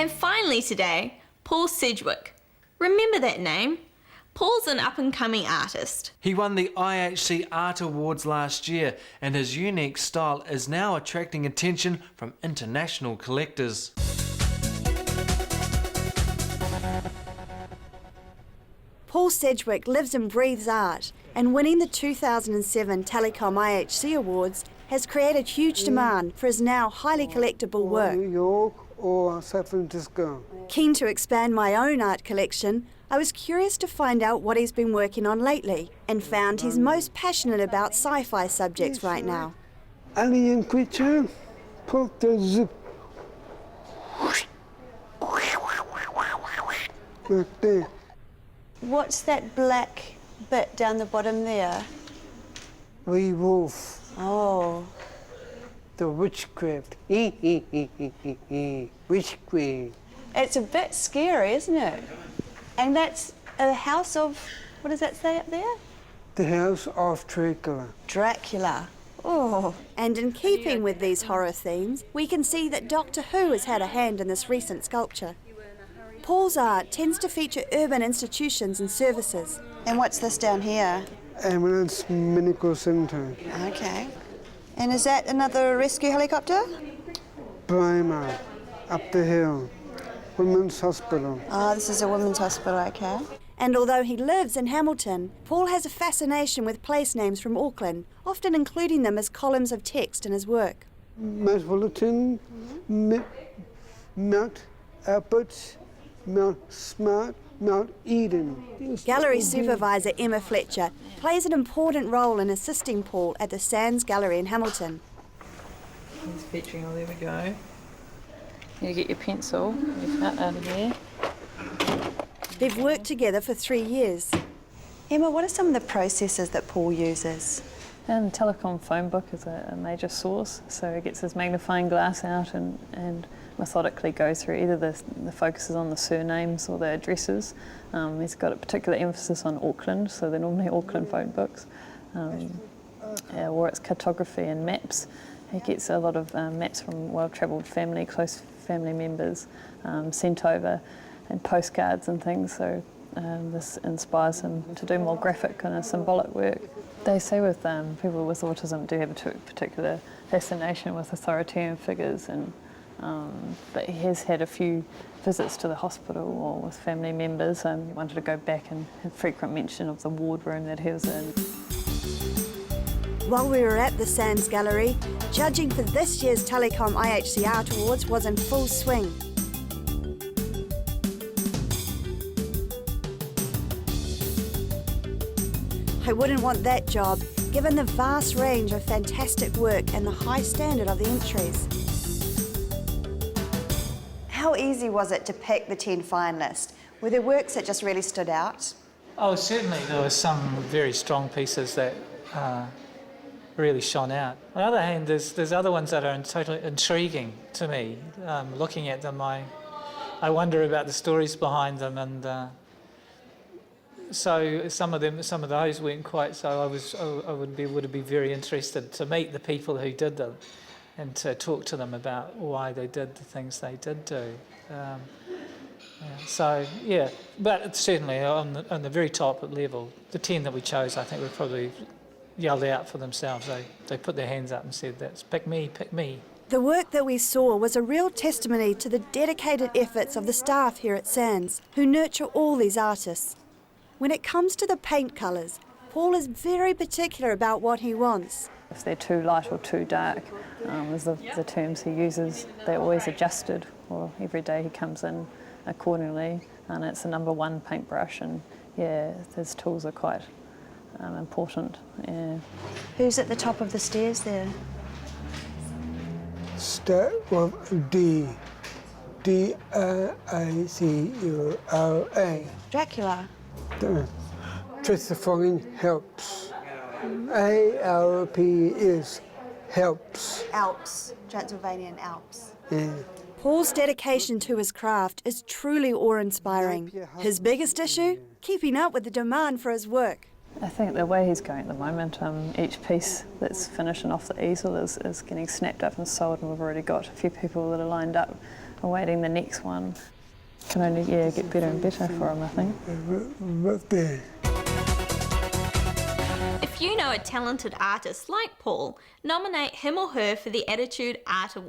And finally today, Paul Sedgewick. Remember that name? Paul's an up-and-coming artist. He won the IHC Art Awards last year, and his unique style is now attracting attention from international collectors. Paul Sedgewick lives and breathes art, and winning the 2007 Telecom IHC Awards has created huge demand for his now highly collectible work. New York or San Francisco. Keen to expand my own art collection, I was curious to find out what he's been working on lately, and found he's most passionate about sci-fi subjects right now. Alien creature, put the zip. Like that. What's that black bit down the bottom there? Werewolf. Oh. The witchcraft. Witchcraft. It's a bit scary, isn't it? And that's a house of, what does that say up there? The house of Dracula. Dracula. Oh. And in keeping with these horror themes, we can see that Doctor Who has had a hand in this recent sculpture. Paul's art tends to feature urban institutions and services. And what's this down here? Ambulance Medical Center. Okay. And is that another rescue helicopter? Primer. Up the hill. Women's Hospital. Oh, this is a women's hospital, okay. And although he lives in Hamilton, Paul has a fascination with place names from Auckland, often including them as columns of text in his work. Mount Fullerton, Mount Albert, Mount Smart, Mount Eden. Gallery supervisor Emma Fletcher plays an important role in assisting Paul at the Sands Gallery in Hamilton. He's featuring, oh, there we go. You get your pencil, your felt out of there. They've worked together for 3 years. Emma, what are some of the processes that Paul uses? And telecom phone book is a major source, so he gets his magnifying glass out and methodically goes through either the focuses on the surnames or the addresses. He's got a particular emphasis on Auckland, so they're normally Auckland phone books, or it's cartography and maps. He gets a lot of maps from well-travelled family, close family members sent over, and postcards and things, so this inspires him to do more graphic kind of symbolic work. They say with people with autism do have a particular fascination with authoritarian figures, and but he has had a few visits to the hospital or with family members. He wanted to go back and had frequent mention of the ward room that he was in. While we were at the Sands Gallery, judging for this year's Telecom IHC Art Awards was in full swing. I wouldn't want that job, given the vast range of fantastic work and the high standard of the entries. How easy was it to pick the 10 finalists? Were there works that just really stood out? Oh, certainly there were some very strong pieces that really shone out. On the other hand, there's other ones that are totally intriguing to me. Looking at them, I wonder about the stories behind them, and so some of those weren't quite. So I would be very interested to meet the people who did them, and to talk to them about why they did the things they did do. So yeah, but it's certainly on the very top level, the 10 that we chose, I think were probably yelled out for themselves. They put their hands up and said, "That's pick me, pick me." The work that we saw was a real testimony to the dedicated efforts of the staff here at Sands, who nurture all these artists. When it comes to the paint colours, Paul is very particular about what he wants. If they're too light or too dark, there's the terms he uses, they're always adjusted, or every day he comes in accordingly, and it's a number 1 paintbrush, and yeah, his tools are quite important. Yeah. Who's at the top of the stairs there? Start with D. D-I-C-U-R-A. Dracula. Transforming helps. A-L-P is helps. Alps, Transylvanian Alps. Yeah. Paul's dedication to his craft is truly awe-inspiring. His biggest issue? Keeping up with the demand for his work. I think the way he's going at the moment, each piece that's finished and off the easel is getting snapped up and sold, and we've already got a few people that are lined up awaiting the next one. Can only get better and better for him, I think. If you know a talented artist like Paul, nominate him or her for the Attitude Art Awards.